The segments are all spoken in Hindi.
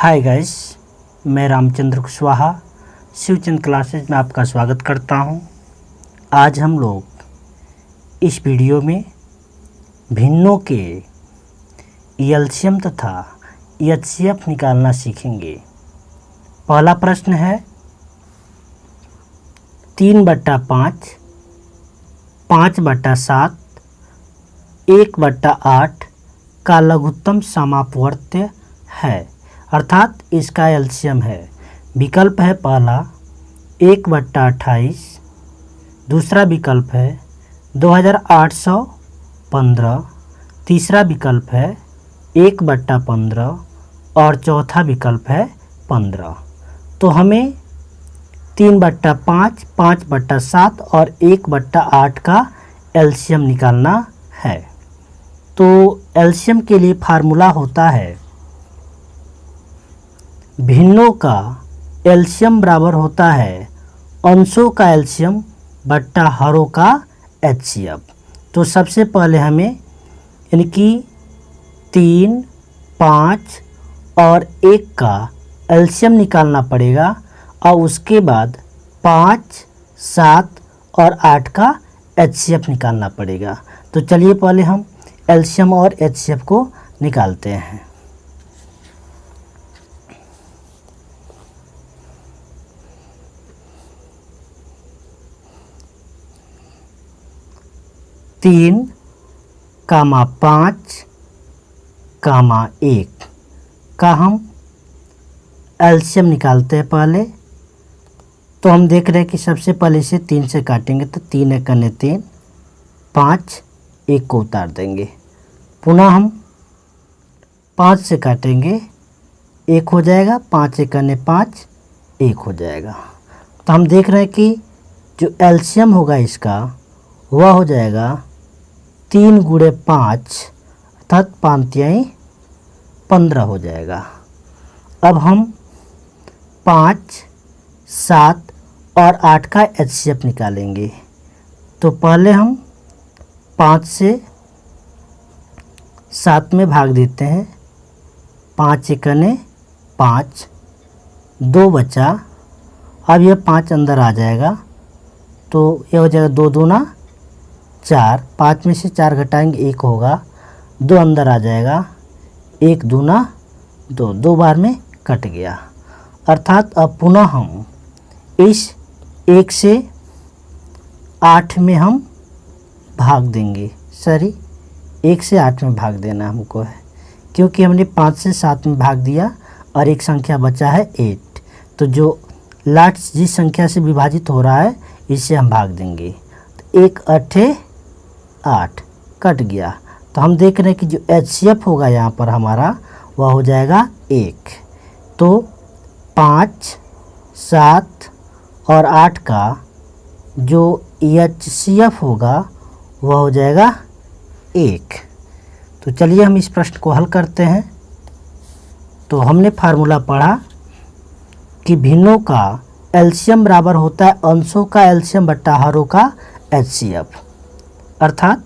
हाय गाइस, मैं रामचंद्र कुशवाहा शिवचंद क्लासेज में आपका स्वागत करता हूं। आज हम लोग इस वीडियो में भिन्नों के एलसीएम तथा एचसीएफ निकालना सीखेंगे। पहला प्रश्न है 3/5, 5/7, 1/8 का लघुत्तम समापवर्त्य है, अर्थात इसका एलसीएम है। विकल्प है पहला 1/28, दूसरा विकल्प है 2815, तीसरा विकल्प है 1/15 और चौथा विकल्प है 15। तो हमें 3/5, 5/7 और 1/8 का एलसीएम निकालना है। तो एलसीएम के लिए फार्मूला होता है भिन्नों का एलसीएम बराबर होता है अंशों का एलसीएम बट्टा हरों का एचसीएफ। तो सबसे पहले हमें इनकी 3, 5 और 1 का एलसीएम निकालना पड़ेगा और उसके बाद 5, 7 और 8 का एचसीएफ निकालना पड़ेगा। तो चलिए पहले हम एलसीएम और एचसीएफ को निकालते हैं। तीन, 5, 1 का हम एलसीएम निकालते हैं। पहले तो हम देख रहे हैं कि सबसे पहले इसे 3 से काटेंगे तो 3 एकने 3, 5, 1 को उतार देंगे। पुनः हम 5 से काटेंगे, 1 हो जाएगा, 5 एकने 5, 1 हो जाएगा। तो हम देख रहे हैं कि जो एलसीएम होगा इसका वह हो जाएगा 3 × 5 अर्थात 5 15 हो जाएगा। अब हम 5, 7 और 8 का एचसीएफ निकालेंगे। तो पहले हम 5 से 7 में भाग देते हैं। 5 एकने 5, 2 बचा। अब यह 5 अंदर आ जाएगा तो यह हो जाएगा 2 दूना 4, 5 में से 4 घटाएंगे 1 होगा, 2 अंदर आ जाएगा, 1 दूना 2, 2 बार में कट गया। अर्थात अब पुनः हम इस 1 से 8 में हम भाग देंगे। 1 से 8 में भाग देना हमको है, क्योंकि हमने 5 से 7 में भाग दिया और एक संख्या बचा है 8। तो जो लास्ट जिस संख्या से विभाजित हो रहा है इससे हम भाग देंगे। 1 8 8 कट गया। तो हम देख रहे हैं कि जो एचसीएफ होगा यहाँ पर हमारा वह हो जाएगा 1। तो 5, 7 और 8 का जो एचसीएफ होगा वह हो जाएगा 1। तो चलिए हम इस प्रश्न को हल करते हैं। तो हमने फार्मूला पढ़ा कि भिन्नों का एलसीएम बराबर होता है अंशों का एलसीएम बट्टा हरों का एचसीएफ, अर्थात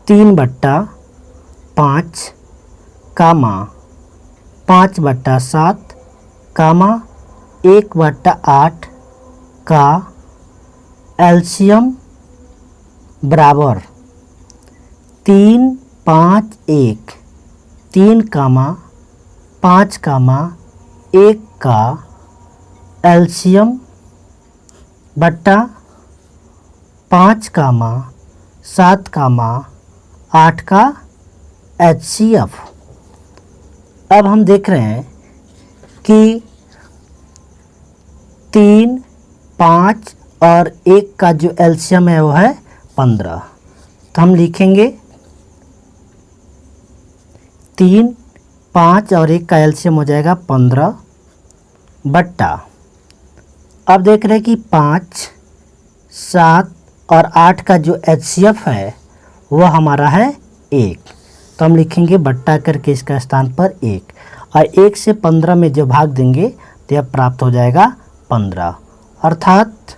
3/5, 5/7, 1/8 का एलसीएम बराबर 3, 5, 1, 3, 5, 1 का एलसीएम बट्टा 5, 7, 8 का एचसीएफ। अब हम देख रहे हैं कि 3, 5 और 1 का जो एलसीएम है वो है 15। तो हम लिखेंगे 3, 5 और 1 का एलसीएम हो जाएगा 15 बट्टा। अब देख रहे हैं कि 5, 7 और 8 का जो एचसीएफ है वह हमारा है 1। तो हम लिखेंगे बट्टा करके इसका स्थान पर 1 और 1 से 15 में जो भाग देंगे तो यह प्राप्त हो जाएगा 15। अर्थात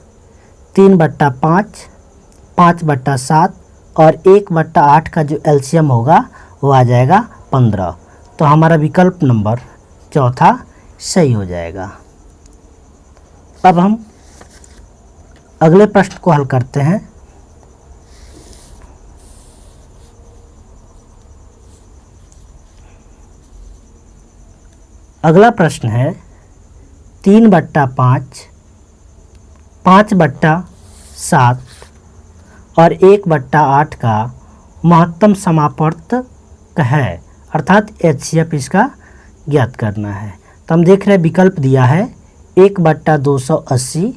3/5, 5/7 और 1/8 का जो एलसीएम होगा वो आ जाएगा 15। तो हमारा विकल्प नंबर चौथा सही हो जाएगा। अब हम अगले प्रश्न को हल करते हैं। अगला प्रश्न है 3/5, 5/7 और 1/8 का महत्तम समापवर्तक है, अर्थात HCF इसका ज्ञात करना है। तो हम देख रहे हैं विकल्प दिया है 1/280,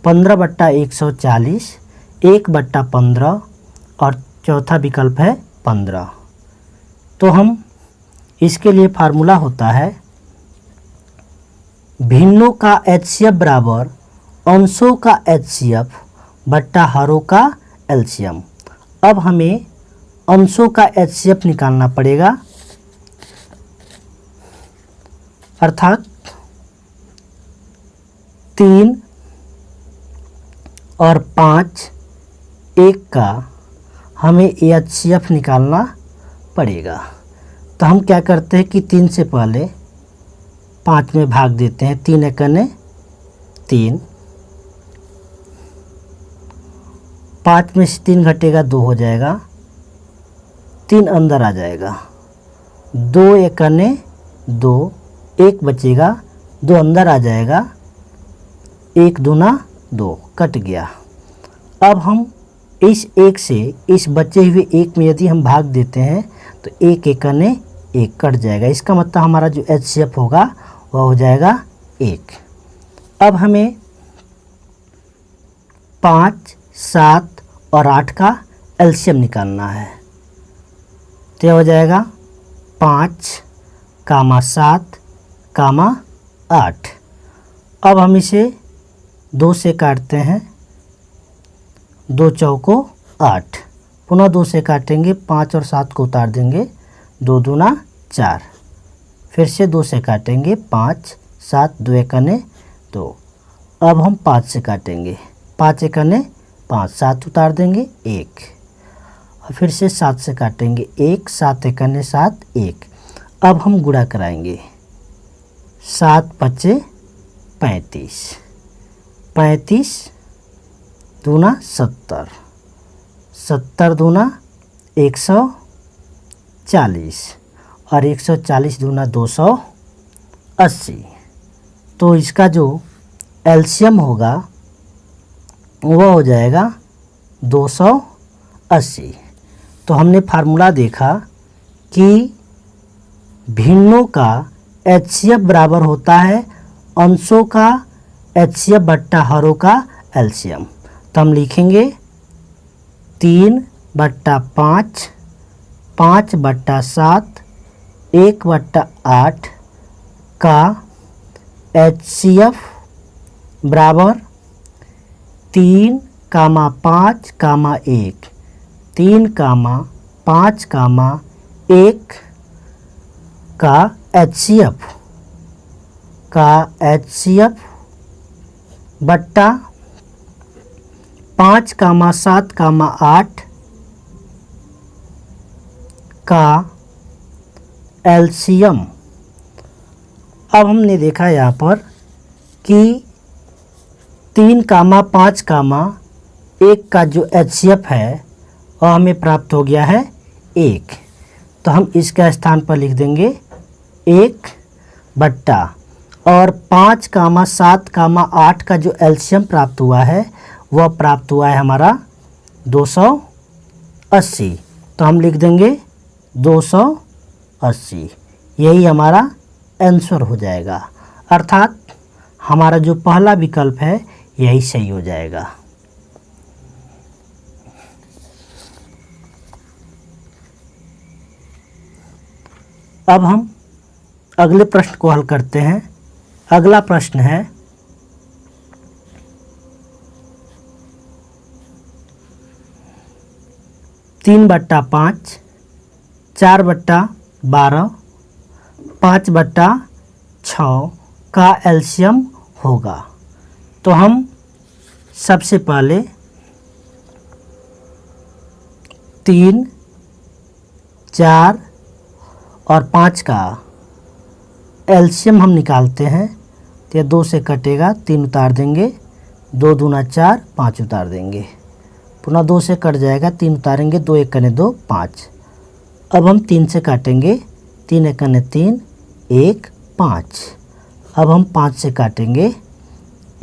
15/140, 1/15 और चौथा विकल्प है 15। तो हम इसके लिए फार्मूला होता है भिन्नों का HCF बराबर अंशों का HCF बट्टा हरों का LCM। अब हमें अंशों का HCF निकालना पड़ेगा, अर्थात 3 और 5, 1 का हमें HCF निकालना पड़ेगा। तो हम क्या करते हैं कि 3 से पहले 5 में भाग देते हैं। 3 एकने 3, 5 में से 3 घटेगा 2 हो जाएगा, 3 अंदर आ जाएगा, 2 एकने 2, 1 बचेगा, 2 अंदर आ जाएगा, 1 दूना 2 कट गया। अब हम इस 1 से इस बचे हुए 1 में यदि हम भाग देते हैं तो 1 एकने 1 कट जाएगा। इसका मतलब हमारा जो HCF होगा वह हो जाएगा 1। अब हमें 5, 7 और 8 का LCM निकालना है। तो यह हो जाएगा 5, 7, 8। अब हम इसे 2 से काटते हैं, 2 चौको 8, पुनः 2 से काटेंगे, 5 और 7 को उतार देंगे, 2 दूना 4, फिर से 2 से काटेंगे, 5, 7, 2 एकने 2। अब हम 5 से काटेंगे, 5 एकने 5, 7 उतार देंगे, 1, और फिर से 7 से काटेंगे, 1, 7 एकने 7, 1। अब हम गुणा कराएंगे, 7 पचे 35, 35 दूना 70, 70 दूना 140 और 140 दूना 280। तो इसका जो LCM होगा वह हो जाएगा 280। तो हमने फार्मूला देखा कि भिन्नों का HCF बराबर होता है अंशों का HCF बट्टा हरों का LCM। तो हम लिखेंगे 3/5, 5/7, 1/8 का HCF बराबर 3, 5, 1, 3, 5, 1 का HCF बट्टा 5, 7, 8 का LCM। अब हमने देखा यहाँ पर कि 3, 5, 1 का जो HCF है वह हमें प्राप्त हो गया है 1। तो हम इसका स्थान पर लिख देंगे 1 बट्टा, और 5, 7, 8 का जो LCM प्राप्त हुआ है वह प्राप्त हुआ है हमारा 280। तो हम लिख देंगे 280, यही हमारा आंसर हो जाएगा। अर्थात हमारा जो पहला विकल्प है यही सही हो जाएगा। अब हम अगले प्रश्न को हल करते हैं। अगला प्रश्न है 3/5, 4/12, 5/6 का LCM होगा। तो हम सबसे पहले 3, 4 और 5 का एलसीएम हम निकालते हैं तो यह 2 से कटेगा, 3 उतार देंगे, 2 दूना 4, 5 उतार देंगे, पुनः 2 से कट जाएगा, 3 उतारेंगे, 2 एक कने 2, 5। अब हम 3 से काटेंगे, 3 एक कने 3, 1, 5। अब हम 5 से काटेंगे,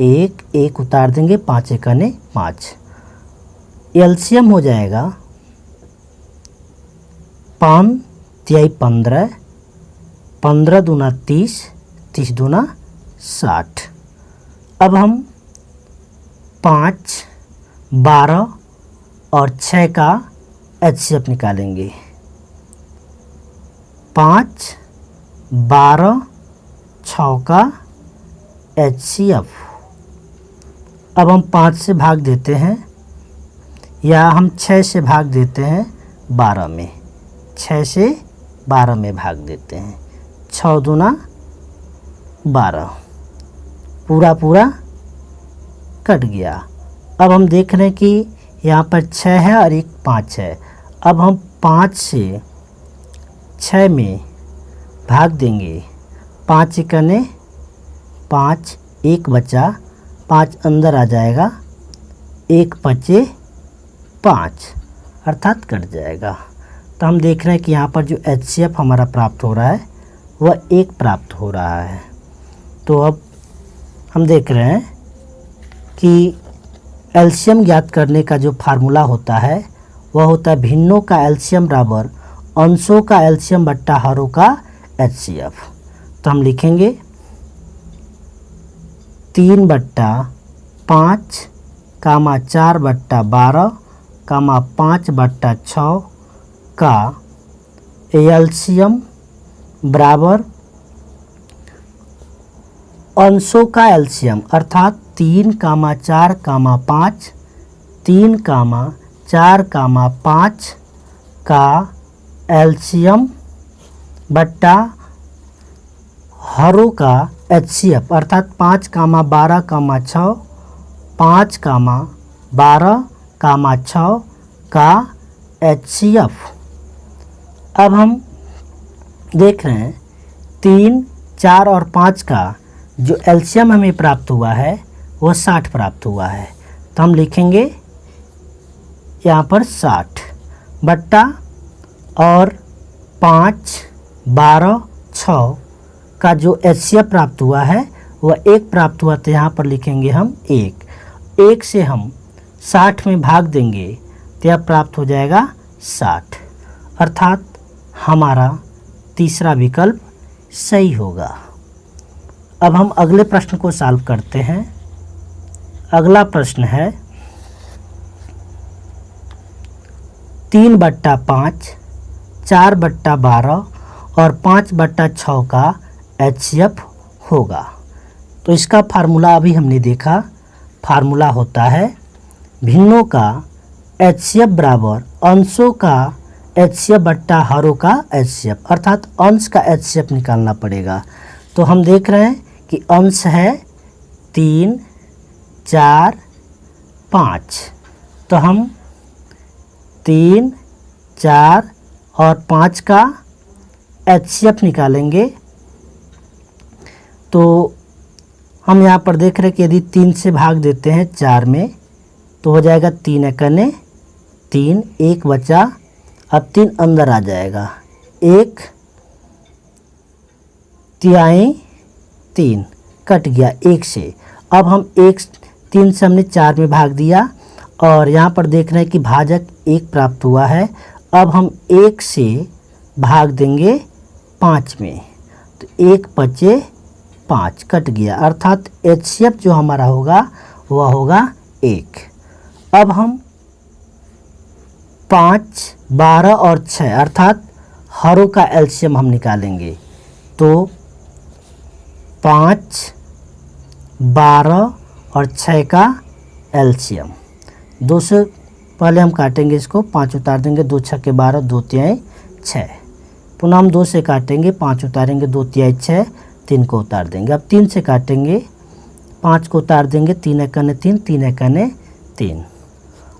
1 1 उतार देंगे, 5 एक कने 5। एलसीएम हो जाएगा 5 तिहाई 15, 15 दूना 30, 30 दूना 60। अब हम 5, 12 और 6 का एचसीएफ निकालेंगे। 5, 12, 6 का एचसीएफ। अब हम 5 से भाग देते हैं या हम 6 से भाग देते हैं 12 में, 6 से 12 में भाग देते हैं, 6 दूना 12, पूरा पूरा कट गया। अब हम देख रहे हैं कि यहाँ पर 6 है और एक 5 है। अब हम 5 से 6 में भाग देंगे, 5 एकने 5, 1 बचा, 5 अंदर आ जाएगा, 1 बचे 5 अर्थात कट जाएगा। तो हम देख रहे हैं कि यहाँ पर जो एचसीएफ हमारा प्राप्त हो रहा है वह 1 प्राप्त हो रहा है। तो अब हम देख रहे हैं कि एलसीएम ज्ञात करने का जो फार्मूला होता है वह होता है भिन्नों का एलसीएम बराबर अंशों का एलसीएम बट्टा हरों का एचसीएफ। तो हम लिखेंगे 3 बट्टा 5 कामा 4 बट्टा 12 कामा 5 बट्टा 6 का एलसीएम बराबर अंशों का एलसीएम अर्थात 3 कामा 4 कामा 5, 3 कामा 4 कामा 5 का एलसीएम बट्टा हरों का एचसीएफ अर्थात 5 कामा 12 कामा 6, 5 कामा 12 कामा 6 का एचसीएफ। अब हम देख रहे हैं 3, 4 और 5 का जो एलसीएम हमें प्राप्त हुआ है वह 60 प्राप्त हुआ है। तो हम लिखेंगे यहाँ पर 60 बट्टा और 5, 12, 6 का जो एचसीएफ प्राप्त हुआ है वह 1 प्राप्त हुआ। तो यहाँ पर लिखेंगे हम 1 से हम 60 में भाग देंगे तो यह प्राप्त हो जाएगा 60 अर्थात हमारा तीसरा विकल्प सही होगा। अब हम अगले प्रश्न को सॉल्व करते हैं। अगला प्रश्न है 3 बट्टा 5, 4 बट्टा 12 और 5 बट्टा 6 का एचसीएफ होगा। तो इसका फार्मूला अभी हमने देखा, फार्मूला होता है भिन्नों का एचसीएफ बराबर अंशों का एचसीएफ बट्टा हरों का एचसीएफ अर्थात अंश का एचसीएफ निकालना पड़ेगा। तो हम देख रहे हैं कि अंश है 3, 4, 5। तो हम 3, 4 और 5 का एचसीएफ निकालेंगे। तो हम यहाँ पर देख रहे हैं कि यदि 3 से भाग देते हैं 4 में तो हो जाएगा 3 एकने 3, 1 बचा, अब 3 अंदर आ जाएगा, 1 तिहाई 3 कट गया 1 से। अब हम 3 से हमने 4 में भाग दिया और यहाँ पर देख रहे हैं कि भाजक 1 प्राप्त हुआ है। अब हम 1 से भाग देंगे 5 में तो 1 बचे 5 कट गया अर्थात एचसीएफ जो हमारा होगा वह होगा 1। अब हम 5, 12 और 6 अर्थात हरों का एलसीएम हम निकालेंगे। तो 5, 12 और 6 का एलसीएम 2 से पहले हम काटेंगे, इसको 5 उतार देंगे, 2 छक्के 12, 2 तिहाई 6। पुनः हम 2 से काटेंगे, 5 उतारेंगे, 2 तिहाई 6, 3 को उतार देंगे। अब 3 से काटेंगे, 5 को उतार देंगे, 3 एकने 3, 3 एकने 3।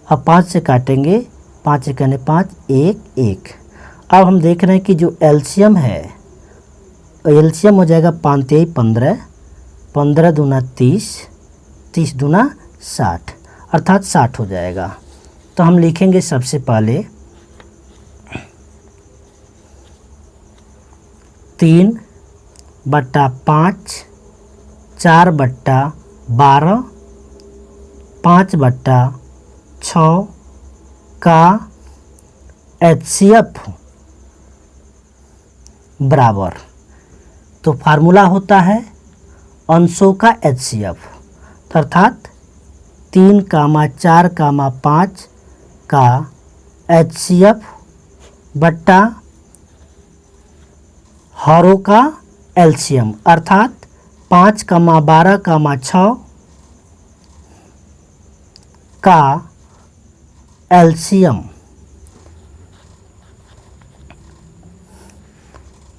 अब 5 से काटेंगे, 5 एकने 5, 1 1। अब हम देख रहे हैं कि जो एलसीएम है, एलसीएम हो जाएगा 5 तेई 15, 15 दूना 30, 30 दूना 60, अर्थात 60 हो जाएगा। तो हम लिखेंगे सबसे पहले 3/5, 4/12, 5/6 का HCF बराबर, तो फार्मूला होता है अंशों का HCF, अर्थात 3, 4, 5 का HCF बट्टा हरों का LCM, अर्थात 5, 12, 6 का LCM।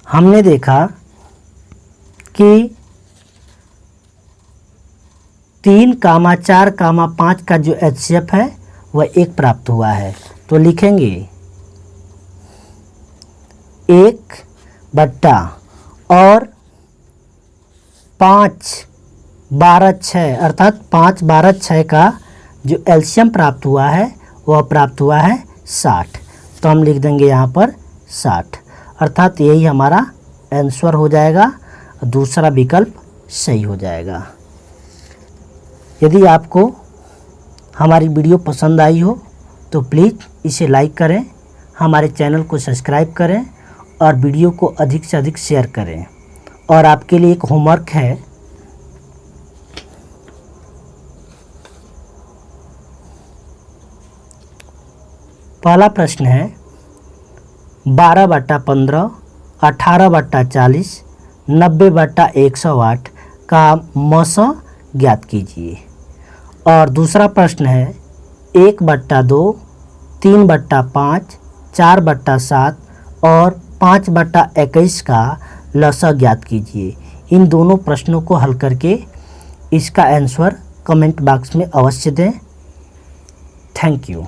हमने देखा कि 3, 4, 5 का जो HCF है वह 1 प्राप्त हुआ है, तो लिखेंगे 1 बट्टा और 5, 12, 6, अर्थात 5, 12, 6 का जो एलसीएम प्राप्त हुआ है वह प्राप्त हुआ है 60, तो हम लिख देंगे यहाँ पर 60, अर्थात यही हमारा आंसर हो जाएगा, दूसरा विकल्प सही हो जाएगा। यदि आपको हमारी वीडियो पसंद आई हो तो प्लीज़ इसे लाइक करें, हमारे चैनल को सब्सक्राइब करें और वीडियो को अधिक से अधिक शेयर करें। और आपके लिए एक होमवर्क है, पहला प्रश्न है 12/15, 18/40, 90/108 का मस ज्ञात कीजिए। और दूसरा प्रश्न है 1/2, 3/5, 4/7 और 5/21 का लसा ज्ञात कीजिए। इन दोनों प्रश्नों को हल करके इसका आंसर कमेंट बॉक्स में अवश्य दें। Thank you.